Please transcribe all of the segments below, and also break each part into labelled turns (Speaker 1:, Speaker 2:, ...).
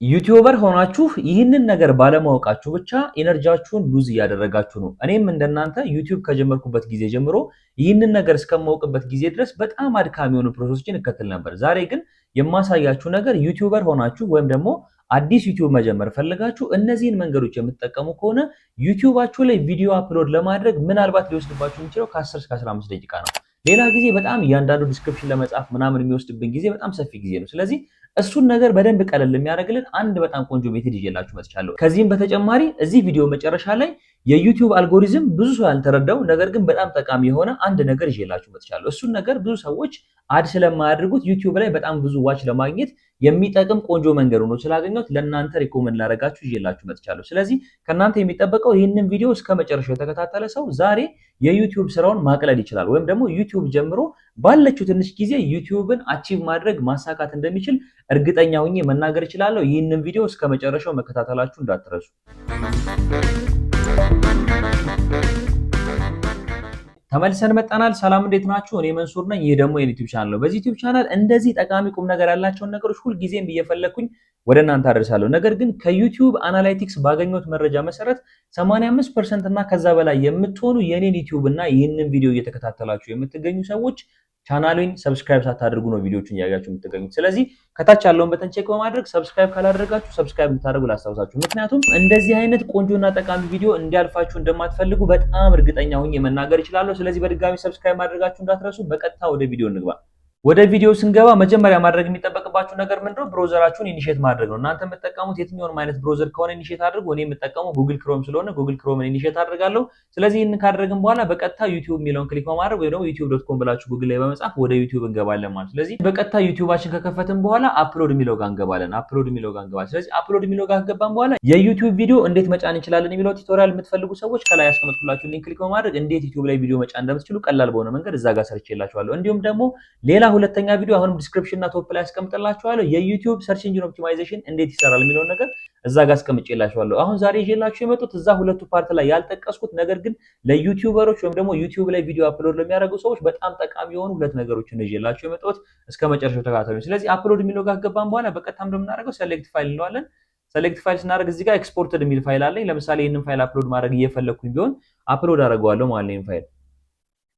Speaker 1: ዩቲዩበር ሆናችሁ ይህንን ነገር ባለማወቃችሁ ብቻ ኢነርጂያችሁን ሉዝ እያደረጋችሁ ነው። እኔም እንደናንተ ዩቲዩብ ከጀመርኩበት ጊዜ ጀምሮ ይህንን ነገር እስከማውቅበት ጊዜ ድረስ በጣም አድካሚ የሆኑ ፕሮሰሶችን እከተል ነበር። ዛሬ ግን የማሳያችሁ ነገር ዩቲዩበር ሆናችሁ ወይም ደግሞ አዲስ ዩቲዩብ መጀመር ፈልጋችሁ እነዚህን መንገዶች የምትጠቀሙ ከሆነ ዩቲዩባችሁ ላይ ቪዲዮ አፕሎድ ለማድረግ ምናልባት ሊወስድባችሁ የሚችለው ከ10 እስከ 15 ደቂቃ ነው። ሌላ ጊዜ በጣም እያንዳንዱ ዲስክሪፕሽን ለመጻፍ ምናምን የሚወስድብን ጊዜ በጣም ሰፊ ጊዜ ነው። ስለዚህ እሱን ነገር በደንብ ቀለል የሚያደርግልን አንድ በጣም ቆንጆ ሜተድ ይዤላችሁ መጥቻለሁ። ከዚህም በተጨማሪ እዚህ ቪዲዮ መጨረሻ ላይ የዩቲዩብ አልጎሪዝም ብዙ ሰው ያልተረዳው ነገር ግን በጣም ጠቃሚ የሆነ አንድ ነገር ይዤላችሁ መጥቻለሁ። እሱን ነገር ብዙ ሰዎች አድ ስለማያደርጉት ዩቲዩብ ላይ በጣም ብዙ ዋች ለማግኘት የሚጠቅም ቆንጆ መንገድ ሆኖ ስላገኘሁት ለእናንተ ሪኮመንድ ላደርጋችሁ ይዤላችሁ መጥቻለሁ። ስለዚህ ከእናንተ የሚጠበቀው ይህንን ቪዲዮ እስከ መጨረሻው የተከታተለ ሰው ዛሬ የዩቲዩብ ስራውን ማቅለል ይችላል፣ ወይም ደግሞ ዩቲዩብ ጀምሮ ባለችው ትንሽ ጊዜ ዩቲዩብን አቺቭ ማድረግ ማሳካት እንደሚችል እርግጠኛ ሆኜ መናገር እችላለሁ። ይህንን ቪዲዮ እስከ መጨረሻው መከታተላችሁ እንዳትረሱ። ተመልሰን መጣናል። ሰላም እንዴት ናችሁ? እኔ መንሱር ነኝ። ይህ ደግሞ የዩቲዩብ ቻናል ነው። በዚህ ዩቲዩብ ቻናል እንደዚህ ጠቃሚ ቁም ነገር ያላቸውን ነገሮች ሁልጊዜም እየፈለኩኝ ወደ እናንተ አደርሳለሁ። ነገር ግን ከዩቲዩብ አናላይቲክስ ባገኘሁት መረጃ መሰረት 85% እና ከዛ በላይ የምትሆኑ የኔን ዩቲዩብ እና ይህንን ቪዲዮ እየተከታተላችሁ የምትገኙ ሰዎች ቻናሉን ሰብስክራይብ ሳታደርጉ ነው ቪዲዮዎችን እያያችሁ የምትገኙት። ስለዚህ ከታች ያለውን በተን ቼክ በማድረግ ሰብስክራይብ ካላደረጋችሁ ሰብስክራይብ እንድታደርጉ ላስታውሳችሁ። ምክንያቱም እንደዚህ አይነት ቆንጆና ጠቃሚ ቪዲዮ እንዲያልፋችሁ እንደማትፈልጉ በጣም እርግጠኛ ሆኜ መናገር እችላለሁ። ስለዚህ በድጋሚ ሰብስክራይብ ማድረጋችሁ እንዳትረሱ። በቀጥታ ወደ ቪዲዮ እንግባ። ወደ ቪዲዮ ስንገባ መጀመሪያ ማድረግ የሚጠበቅባችሁ ነገር ምንድነው? ብሮዘራችሁን ኢኒሼት ማድረግ ነው። እናንተ የምትጠቀሙት የትኛውንም አይነት ብሮዘር ከሆነ ኢኒሼት አድርጉ። እኔ የምጠቀመው ጉግል ክሮም ስለሆነ ጉግል ክሮምን ኢኒሼት አድርጋለሁ። ስለዚህ ይህንን ካደረግን በኋላ በቀጥታ ዩቲዩብ የሚለውን ክሊክ በማድረግ ወይ ደግሞ youtube.com ብላችሁ ጉግል ላይ በመጻፍ ወደ ዩቲዩብ እንገባለን ማለት። ስለዚህ በቀጥታ ዩቲዩባችን ከከፈትን በኋላ አፕሎድ የሚለው ጋር እንገባለን። ስለዚህ አፕሎድ የሚለው ጋር ከገባን በኋላ የዩቲዩብ ቪዲዮ እንዴት መጫን እንችላለን የሚለው ቱቶሪያል የምትፈልጉ ሰዎች ከላይ ያስቀመጥኩላችሁ ሊንክ ክሊክ በማድረግ እንዴት ዩቲዩብ ላይ ቪዲዮ መጫን እንደምትችሉ ቀላል በሆነ መንገድ እዛ ጋር ሰርቼላችኋለሁ። እንዲሁም ደግሞ ሌላ ሁለተኛ ቪዲዮ አሁን ዲስክሪፕሽን እና ቶፕ ላይ አስቀምጥላችኋለሁ። የዩቲዩብ ሰርች ኢንጂን ኦፕቲማይዜሽን እንዴት ይሰራል የሚለው ነገር እዛ ጋር አስቀምጬላችኋለሁ። አሁን ዛሬ ይዤላችሁ የመጡት እዛ ሁለቱ ፓርት ላይ ያልጠቀስኩት ነገር ግን ለዩቲዩበሮች ወይም ደግሞ ዩቲዩብ ላይ ቪዲዮ አፕሎድ ለሚያደርጉ ሰዎች በጣም ጠቃሚ የሆኑ ሁለት ነገሮችን ነው ይዤላችሁ የመጡት። እስከ መጨረሻው ተከታተሉ። ስለዚህ አፕሎድ የሚለው ጋር ገባን በኋላ በቀጥታ እንደምናደርገው ሴሌክት ፋይል እንለዋለን። ሴሌክት ፋይል ስናደርግ እዚህ ጋር ኤክስፖርትድ የሚል ፋይል አለኝ። ለምሳሌ ይህንን ፋይል አፕሎድ ማድረግ እየፈለኩኝ ቢሆን አፕሎድ አደርገዋለሁ ማለት ነው ይህን ፋይል።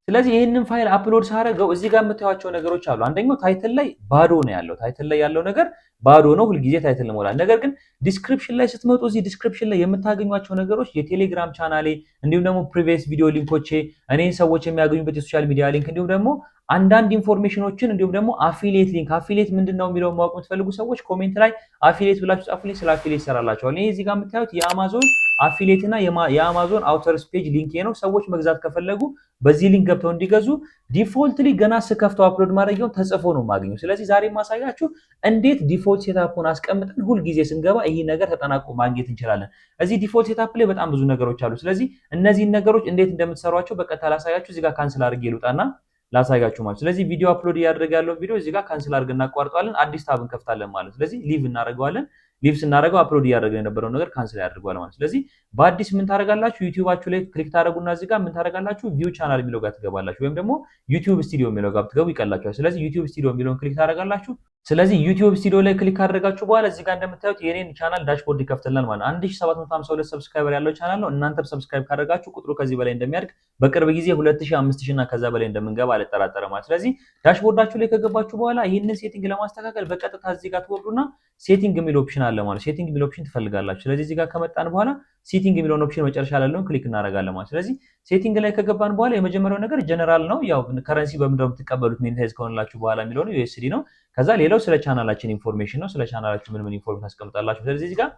Speaker 1: ስለዚህ ይህንን ፋይል አፕሎድ ሳደርገው እዚህ ጋር የምታዩቸው ነገሮች አሉ። አንደኛው ታይትል ላይ ባዶ ነው ያለው። ታይትል ላይ ያለው ነገር ባዶ ነው። ሁልጊዜ ታይትል እንሞላለን። ነገር ግን ዲስክሪፕሽን ላይ ስትመጡ እዚህ ዲስክሪፕሽን ላይ የምታገኟቸው ነገሮች የቴሌግራም ቻናሌ እንዲሁም ደግሞ ፕሪቪየስ ቪዲዮ ሊንኮቼ፣ እኔን ሰዎች የሚያገኙበት የሶሻል ሚዲያ ሊንክ እንዲሁም ደግሞ አንዳንድ ኢንፎርሜሽኖችን እንዲሁም ደግሞ አፊሊየት ሊንክ። አፊሊየት ምንድነው የሚለውን ማወቅ የምትፈልጉ ሰዎች ኮሜንት ላይ አፊሊየት ብላችሁ ጻፉልኝ። ስለ አፊሊየት ይሰራላችኋል። ይሄ እዚህ ጋር የምታዩት የአማዞን አፊሊየት እና የአማዞን አውተርስ ፔጅ ሊንክ ነው። ሰዎች መግዛት ከፈለጉ በዚህ ሊንክ ገብተው እንዲገዙ ዲፎልትሊ ገና ስከፍተው አፕሎድ ማድረጊያውን ተጽፎ ነው የማገኘው። ስለዚህ ዛሬ ማሳያችሁ እንዴት ዲፎልት ሴታፑን አስቀምጠን ሁልጊዜ ስንገባ ይሄ ነገር ተጠናቆ ማግኘት እንችላለን። እዚህ ዲፎልት ሴታፕ ላይ በጣም ብዙ ነገሮች አሉ። ስለዚህ እነዚህን ነገሮች እንዴት እንደምትሰሯቸው በቀጥታ ላሳያችሁ። እዚህ ጋር ካንስል አድርጌ ልውጣና ላሳያችሁ ማለት። ስለዚህ ቪዲዮ አፕሎድ እያደረገ ያለው ቪዲዮ እዚህ ጋር ካንስል አድርገን እናቋርጠዋለን። አዲስ ታብ እንከፍታለን ማለት። ስለዚህ ሊቭ እናደርገዋለን። ሊቭ ስናደርገው አፕሎድ እያደረገ የነበረው ነገር ካንስል ያደርገዋል ማለት። ስለዚህ በአዲስ ምን ታደርጋላችሁ? ዩቲዩባችሁ ላይ ክሊክ ታደርጉና እዚህ ጋር ምን ታደርጋላችሁ? ቪው ቻናል የሚለው ጋር ትገባላችሁ፣ ወይም ደግሞ ዩቲዩብ ስቱዲዮ የሚለው ጋር ትገቡ ይቀላችኋል። ስለዚህ ዩቲዩብ ስቱዲዮ የሚለውን ክሊክ ታደርጋላችሁ። ስለዚህ ዩቲዩብ ስቱዲዮ ላይ ክሊክ ካደረጋችሁ በኋላ እዚህ ጋር እንደምታዩት የኔን ቻናል ዳሽቦርድ ይከፍትልናል ማለት። 1752 ሰብስክራይበር ያለው ቻናል ነው። እናንተም ሰብስክራይብ ካደረጋችሁ ቁጥሩ ከዚህ በላይ እንደሚያድግ በቅርብ ጊዜ 2000፣ 5000 እና ከዛ በላይ እንደምንገባ አልጠራጠርም ማለት። ስለዚህ ዳሽቦርዳችሁ ላይ ከገባችሁ በኋላ ይህንን ሴቲንግ ለማስተካከል በቀጥታ እዚህ ጋር ትወርዱና ሴቲንግ የሚል ኦፕሽን አለ ማለት። ሴቲንግ የሚል ኦፕሽን ትፈልጋላችሁ። ስለዚህ እዚህ ጋር ከመጣን በኋላ ሴቲንግ የሚለውን ኦፕሽን መጨረሻ ላይ ያለውን ክሊክ እናደርጋለን ማለት። ስለዚህ ሴቲንግ ላይ ከገባን በኋላ የመጀመሪያው ነገር ጀነራል ነው። ያው ከረንሲ በምንድነው የምትቀበሉት ሞኔታይዝ ከሆነላችሁ በኋላ የሚለው ነው፣ ዩኤስዲ ነው። ከዛ ሌላው ስለ ቻናላችን ኢንፎርሜሽን ነው። ስለ ቻናላችሁ ምን ኢንፎርሜሽን ታስቀምጣላችሁ። ስለዚህ እዚህ ጋር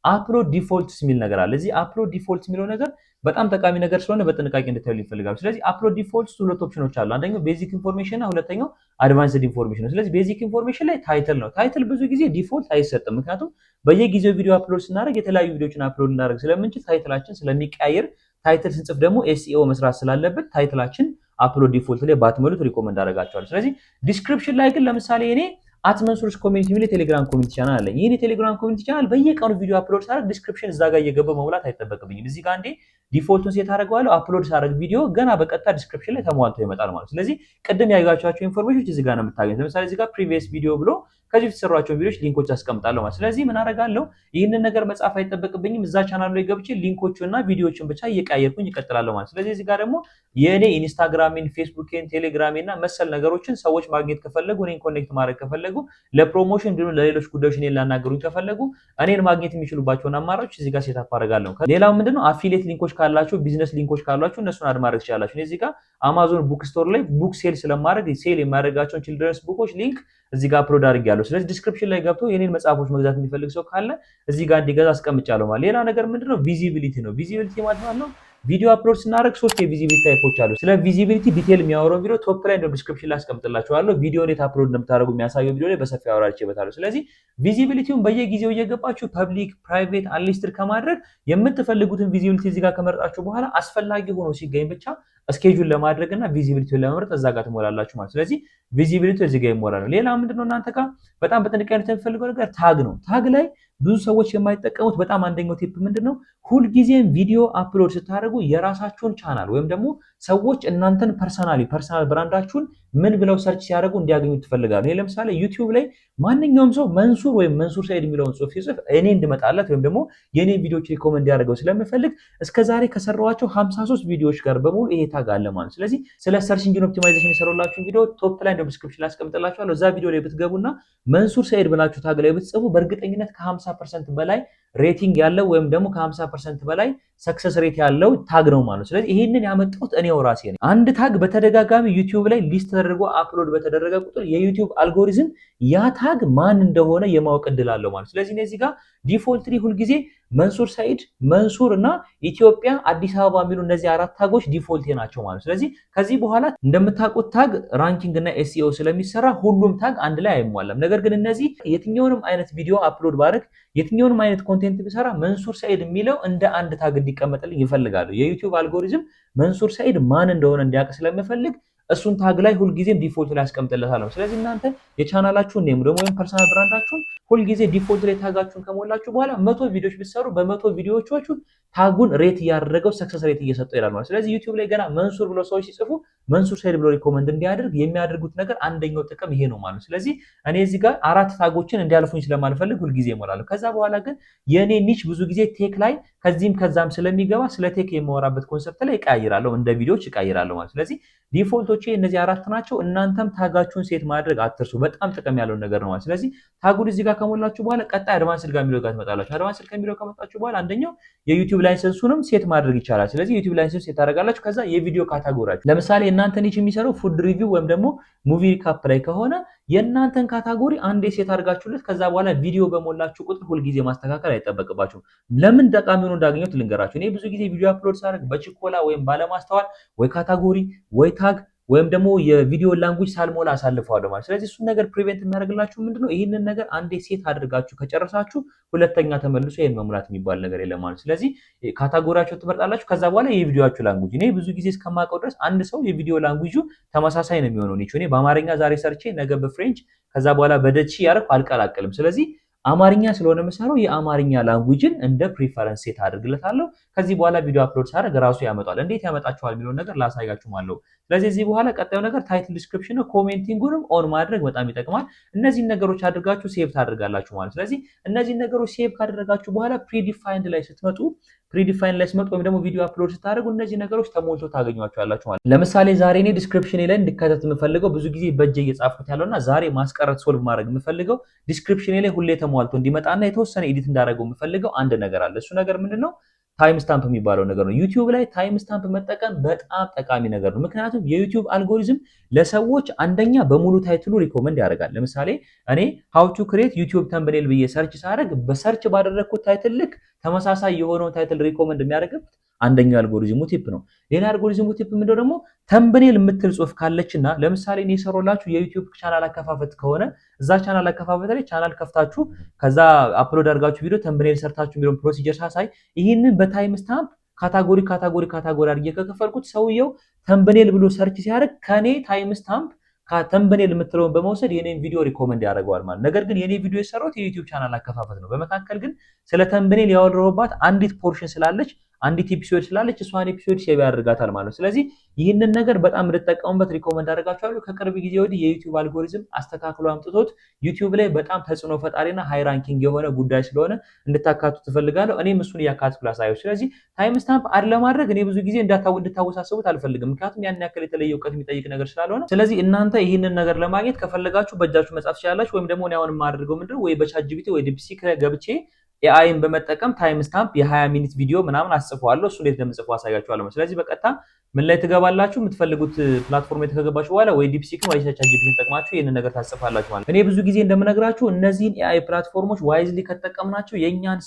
Speaker 1: አፕሎድ ዲፎልትስ የሚል ነገር አለ። እዚህ አፕሎድ ዲፎልትስ የሚለው ነገር በጣም ጠቃሚ ነገር ስለሆነ በጥንቃቄ እንድታዩልኝ ይፈልጋሉ። ስለዚህ አፕሎድ ዲፎልትስ ሁለት ኦፕሽኖች አሉ። አንደኛው ቤዚክ ኢንፎርሜሽን እና ሁለተኛው አድቫንስድ ኢንፎርሜሽን ነው። ስለዚህ ቤዚክ ኢንፎርሜሽን ላይ ታይትል ነው። ታይትል ብዙ ጊዜ ዲፎልት አይሰጥም። ምክንያቱም በየጊዜው ቪዲዮ አፕሎድ ስናደርግ የተለያዩ ቪዲዮዎችን አፕሎድ እናደርግ ስለምንችል ታይትላችን ስለሚቀያየር፣ ታይትል ስንጽፍ ደግሞ ኤስኢኦ መስራት ስላለበት ታይትላችን አፕሎድ ዲፎልት ላይ ባትመሉት ሪኮመንድ አደርጋቸዋለሁ። ስለዚህ ዲስክሪፕሽን ላይ ግን ለምሳሌ እኔ @መንሱርስ ኮሚኒቲ የሚል የቴሌግራም ኮሚኒቲ ቻናል አለ። ይህን የቴሌግራም ኮሚኒቲ ቻናል በየቀኑ ቪዲዮ አፕሎድ ሳደርግ ዲስክሪፕሽን እዛ ጋር እየገባሁ መሙላት አይጠበቅብኝም። እዚህ ጋር አንዴ ዲፎልቱን ሴት አደርገዋለሁ። አፕሎድ ሳደርግ ቪዲዮ ገና በቀጥታ ዲስክሪፕሽን ላይ ተሟልቶ ይመጣል ማለት ነው። ስለዚህ ቅድም ያያችኋቸው ኢንፎርሜሽኖች እዚህ ጋር ነው የምታገኙት። ለምሳሌ እዚህ ጋር ፕሪቪየስ ቪዲዮ ብሎ ከዚህ የተሰሯቸው ቪዲዮዎች ሊንኮች አስቀምጣለሁ ማለት። ስለዚህ ምን አደርጋለሁ? ይህንን ነገር መጻፍ አይጠበቅብኝም። እዛ ቻናሉ ላይ ገብቼ ሊንኮቹና ቪዲዮዎችን ብቻ እየቀያየርኩኝ ይቀጥላለሁ ማለት። ስለዚህ እዚህ ጋር ደግሞ የኔ ኢንስታግራሜን፣ ፌስቡኬን፣ ቴሌግራሜና መሰል ነገሮችን ሰዎች ማግኘት ከፈለጉ እኔን ኮኔክት ማድረግ ከፈለጉ ለፕሮሞሽን እንዲሁም ለሌሎች ጉዳዮች እኔን ላናገሩኝ ከፈለጉ እኔን ማግኘት የሚችሉባቸውን አማራጮች እዚህ ጋር ሴት አፕ አደርጋለሁ። ሌላው ምንድነው አፊሊየት ሊንኮች ካላችሁ ቢዝነስ ሊንኮች ካላችሁ እነሱን አድ ማድረግ ትችላላችሁ። እዚህ ጋር አማዞን ቡክ ስቶር ላይ ቡክ ሴል ስለማድረግ ሴል የሚያደርጋቸውን ቺልድረንስ ቡኮች ሊንክ እዚህ ጋር አፕሎድ አድርጌያለሁ። ስለዚህ ዲስክሪፕሽን ላይ ገብቶ የኔን መጽሐፎች መግዛት የሚፈልግ ሰው ካለ እዚህ ጋር እንዲገዛ አስቀምጫለሁ ማለት። ሌላ ነገር ምንድነው ቪዚቢሊቲ ነው። ቪዚቢሊቲ ማለት ነው ቪዲዮ አፕሎድ ስናደርግ 3 የቪዚቢሊቲ ታይፖች አሉ። ስለ ቪዚቢሊቲ ዲቴል የሚያወራው ቪዲዮ ቶፕ ላይ እንደው ዲስክሪፕሽን ላይ አስቀምጥላችኋለሁ። ቪዲዮ እንዴት አፕሎድ እንደምታደርጉ የሚያሳየው ቪዲዮ ላይ በሰፊ አወራችበታለሁ። ስለዚህ ቪዚቢሊቲውን በየጊዜው እየገባችሁ ፐብሊክ፣ ፕራይቬት፣ አንሊስትድ ከማድረግ የምትፈልጉትን ቪዚቢሊቲ እዚህ ጋር ከመረጣችሁ በኋላ አስፈላጊ ሆኖ ሲገኝ ብቻ ስኬጁል ለማድረግ እና ቪዚቢሊቲውን ለመምረጥ እዛ ጋር ትሞላላችሁ ማለት። ስለዚህ ቪዚቢሊቲ እዚህ ጋር ይሞላል። ሌላ ምንድነው እናንተ ጋር በጣም በጥንቃቄ የምትፈልገው ነገር ታግ ነው። ታግ ላይ ብዙ ሰዎች የማይጠቀሙት በጣም አንደኛው ቲፕ ምንድነው? ሁልጊዜም ቪዲዮ አፕሎድ ስታደርጉ የራሳችሁን ቻናል ወይም ደግሞ ሰዎች እናንተን ፐርሰናል ብራንዳችሁን ምን ብለው ሰርች ሲያደርጉ እንዲያገኙ ትፈልጋሉ። ይሄ ለምሳሌ ዩቲዩብ ላይ ማንኛውም ሰው መንሱር ወይም መንሱር ሰይድ የሚለውን ጽሑፍ ሲጽፍ እኔ እንድመጣለት ወይም ደግሞ የኔ ቪዲዮዎች ሪኮመንድ ያደርገው ስለምፈልግ እስከዛሬ ከሰራኋቸው 53 ቪዲዮዎች ጋር በሙሉ ይሄ ታግ አለ ማለት። ስለዚህ ስለ ሰርች ኢንጂን ኦፕቲማይዜሽን የሰራሁላችሁ ቪዲዮ ቶፕ ላይ ዲስክሪፕሽን ላይ አስቀምጥላችኋለሁ። እዛ ቪዲዮ ላይ ብትገቡና መንሱር ሰይድ ብላችሁ ታግ ላይ ብትጽፉ በእርግጠኝነት ከ50% በላይ ሬቲንግ ያለው ወይም ደግሞ ከ50% በላይ ሰክሰስ ሬት ያለው ታግ ነው ማለት ነው። ስለዚህ ይሄንን ያመጣሁት እኔው ራሴ ነኝ። አንድ ታግ በተደጋጋሚ ዩቲዩብ ላይ ሊስት ተደርጎ አፕሎድ በተደረገ ቁጥር የዩቲዩብ አልጎሪዝም ያ ታግ ማን እንደሆነ የማወቅ እድል አለው ማለት። ስለዚህ እዚህ ጋር ዲፎልትሊ ሁልጊዜ መንሱር ሰይድ፣ መንሱር እና ኢትዮጵያ፣ አዲስ አበባ የሚሉ እነዚህ አራት ታጎች ዲፎልት ናቸው ማለት። ስለዚህ ከዚህ በኋላ እንደምታውቁት ታግ ራንኪንግ እና ኤስኢኦ ስለሚሰራ ሁሉም ታግ አንድ ላይ አይሟላም። ነገር ግን እነዚህ የትኛውንም አይነት ቪዲዮ አፕሎድ ባደርግ የትኛውንም አይነት ኮንቴንት ቢሰራ መንሱር ሰይድ የሚለው እንደ አንድ ታግ እንዲቀመጥልኝ ይፈልጋሉ። የዩቲዩብ አልጎሪዝም መንሱር ሰይድ ማን እንደሆነ እንዲያውቅ ስለሚፈልግ እሱን ታግ ላይ ሁልጊዜም ዲፎልት ላይ አስቀምጥለታለሁ። ስለዚህ እናንተ የቻናላችሁን ኔም ደግሞ ወይም ፐርሰናል ብራንዳችሁን ሁልጊዜ ዲፎልት ላይ ታጋችሁን ከሞላችሁ በኋላ 100 ቪዲዮዎች ቢሰሩ በ100 ቪዲዮዎቻችሁ ታጉን ሬት እያደረገው ሰክሰስ ሬት እየሰጠው ይላል ማለት። ስለዚህ ዩቲዩብ ላይ ገና መንሱር ብሎ ሰዎች ሲጽፉ መንሱር ሰይድ ብሎ ሪኮመንድ እንዲያደርግ የሚያደርጉት ነገር አንደኛው ጥቅም ይሄ ነው ማለት። ስለዚህ እኔ እዚህ ጋር አራት ታጎችን እንዲያልፉኝ ስለማልፈልግ ሁልጊዜ እሞላለሁ። ከዛ በኋላ ግን የኔ ኒች ብዙ ጊዜ ቴክ ላይ ከዚህም ከዛም ስለሚገባ ስለ ቴክ የማወራበት ኮንሰፕት ላይ እቀያይራለሁ፣ እንደ ቪዲዮዎች እቀያይራለሁ ማለት። ስለዚህ ዲፎልቶቼ እነዚህ አራት ናቸው። እናንተም ታጋችሁን ሴት ማድረግ አትርሱ። በጣም ጥቅም ያለው ነገር ነው ማለት። ስለዚህ ታጉን እዚህ ጋር ከሞላችሁ በኋላ ቀጣይ አድቫንስድ ጋር የሚለው ጋር ትመጣላችሁ። አድቫንስድ ከሚለው ከመጣችሁ በኋላ አንደኛው የዩቲዩብ ላይሰንሱንም ሴት ማድረግ ይቻላል። ስለዚህ ዩቲዩብ ላይሰንስ ሴት ታደርጋላችሁ። ከዛ የቪዲዮ ካታጎሪያችሁ ለምሳሌ እናንተ ኒች የሚሰራው ፉድ ሪቪው ወይም ደግሞ ሙቪ ሪካፕ ላይ ከሆነ የእናንተን ካታጎሪ አንዴ ሴት አድርጋችሁለት ከዛ በኋላ ቪዲዮ በሞላችሁ ቁጥር ሁልጊዜ ማስተካከል አይጠበቅባችሁም። ለምን ጠቃሚ ሆኖ እንዳገኘሁት ልንገራችሁ። እኔ ብዙ ጊዜ ቪዲዮ አፕሎድ ሳደርግ በችኮላ ወይም ባለማስተዋል ወይ ካታጎሪ ወይ ታግ ወይም ደግሞ የቪዲዮ ላንጉጅ ሳልሞላ አሳልፈዋለሁ ማለት። ስለዚህ እሱን ነገር ፕሪቬንት የሚያደርግላችሁ ምንድነው? ይህንን ነገር አንዴ ሴት አድርጋችሁ ከጨረሳችሁ ሁለተኛ ተመልሶ ይሄን መሙላት የሚባል ነገር የለም ማለት። ስለዚህ ካታጎሪያችሁ ትመርጣላችሁ። ከዛ በኋላ የቪዲዮአችሁ ላንጉጅ እኔ ብዙ ጊዜ እስከማውቀው ድረስ አንድ ሰው የቪዲዮ ላንጉጁ ተመሳሳይ ነው የሚሆነው። እኔ በአማርኛ ዛሬ ሰርቼ ነገ በፍሬንች ከዛ በኋላ በደቺ ያደረኩ አልቀላቀልም። ስለዚህ አማርኛ ስለሆነ መሰራው የአማርኛ ላንጉጅን እንደ ፕሪፈረንስ ሴት አድርግለታለሁ። ከዚህ በኋላ ቪዲዮ አፕሎድ ሳደርግ ራሱ ያመጣል። እንዴት ያመጣችኋል የሚለውን ነገር ላሳያችሁ ማለት ነው። ስለዚህ እዚህ በኋላ ቀጣዩ ነገር ታይትል ዲስክሪፕሽን ነው። ኮሜንቲንጉንም ኦን ማድረግ በጣም ይጠቅማል። እነዚህን ነገሮች አድርጋችሁ ሴቭ ታደርጋላችሁ ማለት። ስለዚህ እነዚህን ነገሮች ሴቭ ካደረጋችሁ በኋላ ፕሪዲፋይንድ ላይ ስትመጡ ወይም ደግሞ ቪዲዮ አፕሎድ ስታደርጉ እነዚህ ነገሮች ተሞልቶ ታገኟቸዋላችሁ ማለት። ለምሳሌ ዛሬ እኔ ዲስክሪፕሽን ላይ እንዲካተት የምፈልገው ብዙ ጊዜ በእጄ እየጻፍኩት ያለውና ዛሬ ማስቀረት ሶልቭ ማድረግ የምፈልገው ዲስክሪፕሽን ላይ ሁሌ ተሟልቶ እንዲመጣና የተወሰነ ኤዲት እንዳደረገው የምፈልገው አንድ ነገር አለ። እሱ ነገር ምንድነው? ታይም ስታምፕ የሚባለው ነገር ነው። ዩቲዩብ ላይ ታይም ስታምፕ መጠቀም በጣም ጠቃሚ ነገር ነው። ምክንያቱም የዩቲዩብ አልጎሪዝም ለሰዎች አንደኛ በሙሉ ታይትሉ ሪኮመንድ ያደርጋል። ለምሳሌ እኔ ሃው ቱ ክሬት ዩቲዩብ ተምብኔል ብዬ ሰርች ሳደርግ በሰርች ባደረግኩት ታይትል ልክ ተመሳሳይ የሆነውን ታይትል ሪኮመንድ የሚያደርግበት አንደኛው አልጎሪዝሙ ቲፕ ነው። ሌላ አልጎሪዝሙ ቲፕ ምንድነው ደግሞ ተምብኔል የምትል ጽሑፍ ካለችና ለምሳሌ እኔ የሰራሁላችሁ የዩቲዩብ ቻናል አከፋፈት ከሆነ እዛ ቻናል አከፋፈት ላይ ቻናል ከፍታችሁ ከዛ አፕሎድ አድርጋችሁ ቪዲዮ ተምብኔል ሰርታችሁ የሚለውን ፕሮሲጀር ሳሳይ ይህንን በታይም ስታምፕ ካታጎሪ አድርጌ ከከፈልኩት ሰውየው ተምብኔል ብሎ ሰርች ሲያደርግ ከኔ ታይም ስታምፕ ከተምብኔል የምትለውን በመውሰድ የኔን ቪዲዮ ሪኮመንድ ያደርገዋል ማለት። ነገር ግን የኔ ቪዲዮ የሰራሁት የዩቲዩብ ቻናል አከፋፈት ነው። በመካከል ግን ስለ ተምብኔል ያወራሁባት አንዲት ፖርሽን ስላለች አንዲት ኤፒሶድ ስላለች እሷን ኤፒሶድ ሴቭ ያደርጋታል ማለት ነው። ስለዚህ ይህንን ነገር በጣም እንድትጠቀሙበት ሪኮመንድ አደርጋችኋለሁ። ከቅርብ ጊዜ ወዲህ የዩቲዩብ አልጎሪዝም አስተካክሎ አምጥቶት ዩቲዩብ ላይ በጣም ተጽዕኖ ፈጣሪና ሃይ ራንኪንግ የሆነ ጉዳይ ስለሆነ እንድታካቱ ትፈልጋለሁ። እኔም እሱን እያካትኩ ላሳየው። ስለዚህ ታይም ስታምፕ አድ ለማድረግ እኔ ብዙ ጊዜ እንድታወሳስቡት አልፈልግም፣ ምክንያቱም ያን ያክል የተለየ እውቀት የሚጠይቅ ነገር ስላልሆነ። ስለዚህ እናንተ ይህንን ነገር ለማግኘት ከፈለጋችሁ በእጃችሁ መጻፍ ትችላላችሁ፣ ወይም ደግሞ እኔ አሁን የማደርገው ምንድነው ወይ በቻትጂፒቲ ወይ ዲፕሲክ ገብቼ ኤአይን በመጠቀም ታይም ስታምፕ የ20 ሚኒት ቪዲዮ ምናምን አስጽፈዋለሁ። እሱ እንዴት እንደምጽፈው አሳያችኋለሁ። ስለዚህ በቀጥታ ምን ላይ ትገባላችሁ? የምትፈልጉት ፕላትፎርም ላይ ከገባችሁ በኋላ ወይ ዲፕሲክን ወይ ቻትጂፒቲን ተጠቅማችሁ ይሄንን ነገር ታስጽፋላችሁ ማለት ነው። እኔ ብዙ ጊዜ እንደምነግራችሁ እነዚህን ኤአይ ፕላትፎርሞች ዋይዝሊ ከተጠቀምናቸው የኛን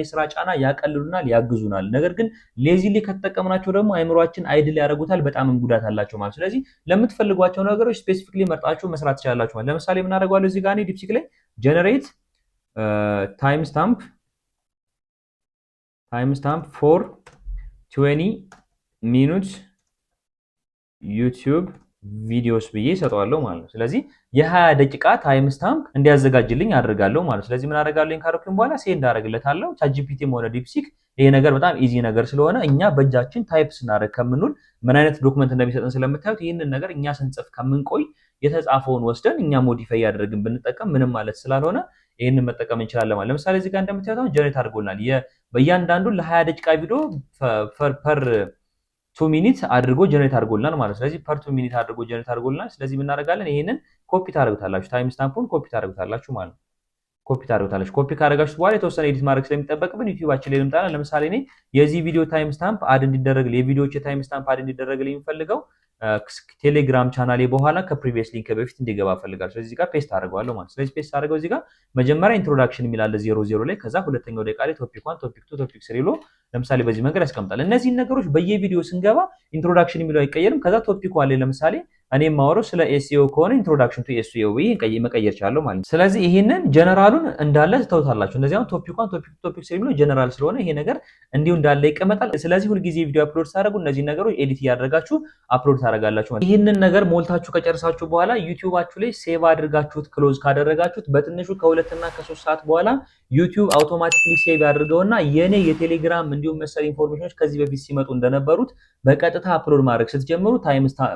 Speaker 1: የስራ ጫና ያቀልሉናል፣ ያግዙናል። ነገር ግን ሌዚሊ ከተጠቀምናቸው ደግሞ አይምሮአችን አይድል ያደርጉታል፣ በጣም ጉዳት አላቸው ማለት። ስለዚህ ለምትፈልጓቸው ነገሮች ስፔሲፊክሊ መርጣችሁ መስራት ትችላላችሁ ማለት። ለምሳሌ ምን አደርጋለሁ እዚህ ጋር እኔ ዲፕሲክ ላይ ጀነሬት ታይም ስታምፕ ፎር 20 ሚኒትስ ዩቲዩብ ቪዲዮስ ብዬ ሰጠዋለሁ ማለት ነው። ስለዚህ የ20 ደቂቃ ታይም ስታምፕ እንዲያዘጋጅልኝ አድርጋለሁ ማለት ነው። ስለዚህ ምን አደርጋለሁ ካረኩኝ በኋላ ሴንድ አደርግለታለሁ። ቻትጂፒቲም ሆነ ዲፕሲክ ይሄ ነገር በጣም ኢዚ ነገር ስለሆነ እኛ በእጃችን ታይፕ ስናደርግ ከምንውል ምን አይነት ዶክመንት እንደሚሰጠን ስለምታዩት ይህንን ነገር እኛ ስንጽፍ ከምንቆይ የተጻፈውን ወስደን እኛ ሞዲፋይ ያደረግን ብንጠቀም ምንም ማለት ስላልሆነ ይሄንን መጠቀም እንችላለን ማለት። ለምሳሌ እዚህ ጋር እንደምታዩት አሁን ጀነሬት አድርጎልናል። በእያንዳንዱ ለ20 ደቂቃ ቪዲዮ ፐር 2 ሚኒት አድርጎ ጀነሬት አድርጎልናል ማለት። ስለዚህ ፐር 2 ሚኒት አድርጎ ጀነሬት አድርጎልናል። ስለዚህ ምን እናደርጋለን? ይሄንን ኮፒ ታደርጉታላችሁ፣ ታይም ስታምፑን ኮፒ ታደርጉታላችሁ ማለት ነው። ኮፒ ታደርጉታላችሁ። ኮፒ ካደረጋችሁት በኋላ የተወሰነ ኤዲት ማድረግ ስለሚጠበቅብን ዩቲዩባችን ላይ ልምጣና ለምሳሌ እኔ የዚህ ቪዲዮ ታይም ስታምፕ አድ እንዲደረግ የቪዲዮዎች ታይም ስታምፕ አድ እንዲደረግልኝ የምፈልገው ቴሌግራም ቻናሌ በኋላ ከፕሪቪየስ ሊንክ በፊት እንዲገባ ፈልጋለሁ። ስለዚህ እዚህ ጋር ፔስት አደርገዋለሁ ማለት። ስለዚህ ፔስት አደርገው እዚህ ጋር መጀመሪያ ኢንትሮዳክሽን የሚል አለ 00 ላይ፣ ከዛ ሁለተኛው ደቂቃ ላይ ቶፒክ 1 ቶፒክ 2 ቶፒክ 3 ብሎ ለምሳሌ በዚህ መንገድ ያስቀምጣል። እነዚህን ነገሮች በየቪዲዮ ስንገባ ኢንትሮዳክሽን የሚለው አይቀየርም። ከዛ ቶፒክ አለ ለምሳሌ እኔ የማወራው ስለ ኤስኢኦ ከሆነ ኢንትሮዳክሽን ቱ ኤስኢኦ ብዬ መቀየር ቻለሁ ማለት ነው። ስለዚህ ይሄንን ጀነራሉን እንዳለ ትተውታላችሁ። እነዚህ አሁን ቶፒክ 1 ቶፒክ 2 ቶፒክ 3 የሚለው ጀነራል ስለሆነ ይሄ ነገር እንዲሁ እንዳለ ይቀመጣል። ስለዚህ ሁልጊዜ ቪዲዮ አፕሎድ ታደርጉ እነዚህ ነገሮች ኤዲት እያደረጋችሁ አፕሎድ ታደርጋላችሁ ማለት ነው። ይሄንን ነገር ሞልታችሁ ከጨረሳችሁ በኋላ ዩቲዩባችሁ ላይ ሴቭ አድርጋችሁት ክሎዝ ካደረጋችሁት በትንሹ ከ2 እና ከ3 ሰዓት በኋላ ዩቲዩብ አውቶማቲካሊ ሴቭ ያድርገውና የኔ የቴሌግራም እንዲሁም መሰል ኢንፎርሜሽኖች ከዚህ በፊት ሲመጡ እንደነበሩት በቀጥታ አፕሎድ ማድረግ ስትጀምሩ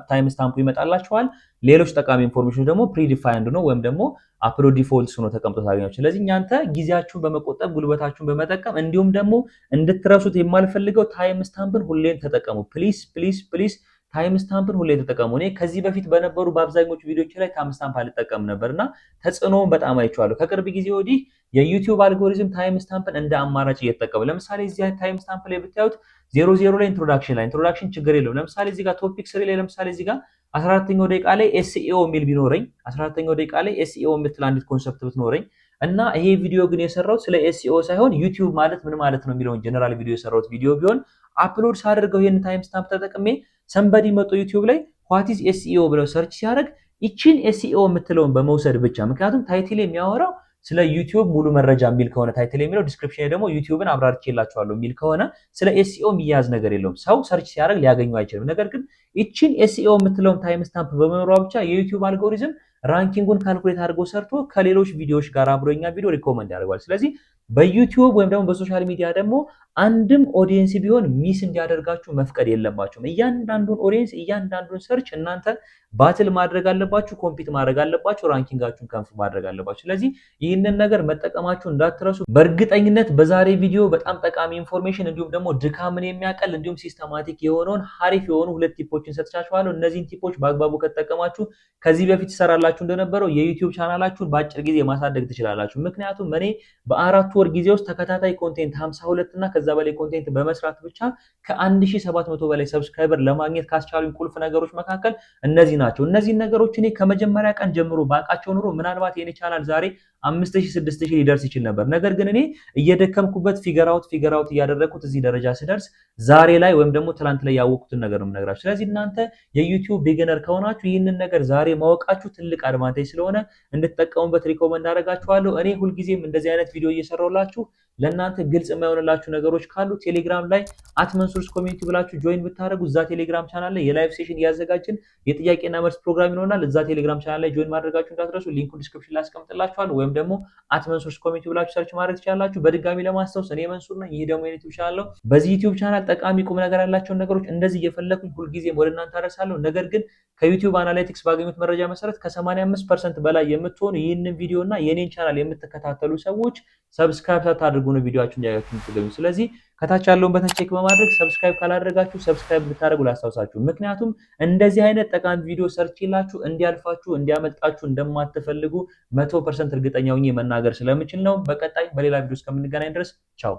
Speaker 1: ታይም ስታምፑ ይመጣላችኋል። ሌሎች ጠቃሚ ኢንፎርሜሽኖች ደግሞ ፕሪዲፋይንድ ነው ወይም ደግሞ አፕሎድ ዲፎልትስ ነው ተቀምጦ ታገኛችሁ። ስለዚህ እናንተ ጊዜያችሁን በመቆጠብ ጉልበታችሁን በመጠቀም እንዲሁም ደግሞ እንድትረሱት የማልፈልገው ታይም ስታምፕን ሁሌም ተጠቀሙ። ፕሊስ ፕሊስ ፕሊስ ታይም ስታምፕን ሁሌ ተጠቀሙ። እኔ ከዚህ በፊት በነበሩ በአብዛኞቹ ቪዲዮዎች ላይ ታይም ስታምፕ አልጠቀም ነበርና ተጽዕኖውን በጣም አይቼዋለሁ። ከቅርብ ጊዜ ወዲህ የዩቲዩብ አልጎሪዝም ታይም ስታምፕን እንደ አማራጭ እየተጠቀመ ለምሳሌ እዚህ ታይም ስታምፕ ላይ ብታዩት 00 ላይ ኢንትሮዳክሽን ችግር የለውም። ለምሳሌ እዚህ ጋር ቶፒክ 3 ላይ ለምሳሌ እዚህ ጋር 14ኛው ደቂቃ ላይ ኤስኢኦ የሚል ቢኖረኝ 14ኛው ደቂቃ ላይ ኤስኢኦ የምትል አንዲት ኮንሰፕት ብትኖረኝ እና ይሄ ቪዲዮ ግን የሰራሁት ስለ ኤስኢኦ ሳይሆን ዩቲዩብ ማለት ምን ማለት ነው የሚለውን ጀነራል ቪዲዮ የሰራሁት ቪዲዮ ቢሆን አፕሎድ ሳደርገው ይሄን ታይም ስታምፕ ተጠቅሜ ሰንበዲ መጥቶ ዩቲዩብ ላይ ዋት ኢዝ ኤስኢኦ ብለው ሰርች ሲያደርግ ይቺን ኤስኢኦ የምትለውን በመውሰድ ብቻ ምክንያቱም ታይትል የሚያወራው ስለ ዩቲዩብ ሙሉ መረጃ የሚል ከሆነ ታይትል የሚለው ዲስክሪፕሽን ላይ ደግሞ ዩቲዩብን አብራርቼላችኋለሁ የሚል ከሆነ ስለ ኤስኢኦ የሚያዝ ነገር የለውም። ሰው ሰርች ሲያደርግ ሊያገኘው አይችልም። ነገር ግን ይቺን ኤስኢኦ የምትለውን ታይም ስታምፕ በመኖሯ ብቻ የዩቲዩብ አልጎሪዝም ራንኪንጉን ካልኩሌት አድርጎ ሰርቶ ከሌሎች ቪዲዮዎች ጋር አብሮኛ ቪዲዮ ሪኮመንድ ያደርጋል። ስለዚህ በዩቲዩብ ወይም ደግሞ በሶሻል ሚዲያ ደግሞ አንድም ኦዲየንስ ቢሆን ሚስ እንዲያደርጋችሁ መፍቀድ የለባችሁም። እያንዳንዱን ኦዲየንስ እያንዳንዱን ሰርች እናንተ ባትል ማድረግ አለባችሁ፣ ኮምፒት ማድረግ አለባችሁ፣ ራንኪንጋችሁን ከፍ ማድረግ አለባችሁ። ስለዚህ ይህንን ነገር መጠቀማችሁ እንዳትረሱ። በእርግጠኝነት በዛሬ ቪዲዮ በጣም ጠቃሚ ኢንፎርሜሽን እንዲሁም ደግሞ ድካምን የሚያቀል እንዲሁም ሲስተማቲክ የሆነውን ሀሪፍ የሆኑ 2 ቲፖችን ሰጥቻችኋለሁ። እነዚህን ቲፖች በአግባቡ ከተጠቀማችሁ ከዚህ በፊት ይሰራላችሁ እንደነበረው የዩቲዩብ ቻናላችሁን በአጭር ጊዜ ማሳደግ ትችላላችሁ። ምክንያቱም እኔ በ4 ወር ጊዜ ውስጥ ተከታታይ ኮንቴንት 52 እና ከዛ በላይ ኮንቴንት በመስራት ብቻ ከ1700 በላይ ሰብስክራይበር ለማግኘት ካስቻሉኝ ቁልፍ ነገሮች መካከል እነዚህ ናቸው። እነዚህን ነገሮች እኔ ከመጀመሪያ ቀን ጀምሮ ባቃቸው ኑሮ ምናልባት የኔ ቻናል ዛሬ 5000 6000 ሊደርስ ይችል ነበር። ነገር ግን እኔ እየደከምኩበት ፊገር አውት እያደረኩት እዚህ ደረጃ ስደርስ ዛሬ ላይ ወይም ደግሞ ትላንት ላይ ያወቅኩትን ነገር ነው የምነግራችሁ። ስለዚህ እናንተ የዩቲዩብ ቢግነር ከሆናችሁ ይህንን ነገር ዛሬ ማወቃችሁ ትልቅ አድቫንቴጅ ስለሆነ እንድትጠቀሙበት ሪኮመንድ አደርጋችኋለሁ። እኔ ሁልጊዜም እንደዚህ አይነት ቪዲዮ እየሰራሁላችሁ ለእናንተ ግልጽ የማይሆንላችሁ ነገሮች ካሉ ቴሌግራም ላይ @መንሱርስ ኮሚኒቲ ብላችሁ ጆይን ብታደርጉ እዛ ቴሌግራም ቻናል ላይ የላይቭ ሴሽን እያዘጋጀን የጥያቄና መልስ ፕሮግራም ይኖራል። እዛ ቴሌግራም ቻናል ላይ ጆይን ማድረጋችሁ እንዳትረሱ። ሊንኩን ዲስክሪፕሽን ላይ አስቀምጥላችኋለሁ ወይም ደግሞ @መንሱርስ ኮሚኒቲ ብላችሁ ሰርች ማድረግ ትችላላችሁ። በድጋሚ ለማስታወስ እኔ መንሱር ነኝ። ይህ ደግሞ የዩቲዩብ ቻናል ነው። በዚህ ዩቲዩብ ቻናል ጠቃሚ ቁም ነገር ያላቸውን ነገሮች እንደዚህ እየፈለኩኝ ሁልጊዜም ወደ እናንተ አደርሳለሁ። ነገር ግን ከዩቲዩብ አናላይቲክስ ባገኙት መረጃ መሰረት ከ85% በላይ የምትሆኑ ይህንን ቪዲዮ እና የኔን ቻናል የምትከታተሉ ሰዎች ሰብስክራይብ ሳታደርጉ ነው ቪዲዮአችሁን ያያችሁ የምትገኙ። ስለዚህ ከታች ያለውን በተን ቼክ በማድረግ ሰብስክራይብ ካላደረጋችሁ ሰብስክራይብ ብታደርጉ ላስታውሳችሁ። ምክንያቱም እንደዚህ አይነት ጠቃሚ ቪዲዮ ሰርችላችሁ እንዲያልፋችሁ እንዲያመልጣችሁ እንደማትፈልጉ 100% እርግጠኛ ሆኜ መናገር ስለምችል ነው። በቀጣይ በሌላ ቪዲዮ እስከምንገናኝ ድረስ ቻው።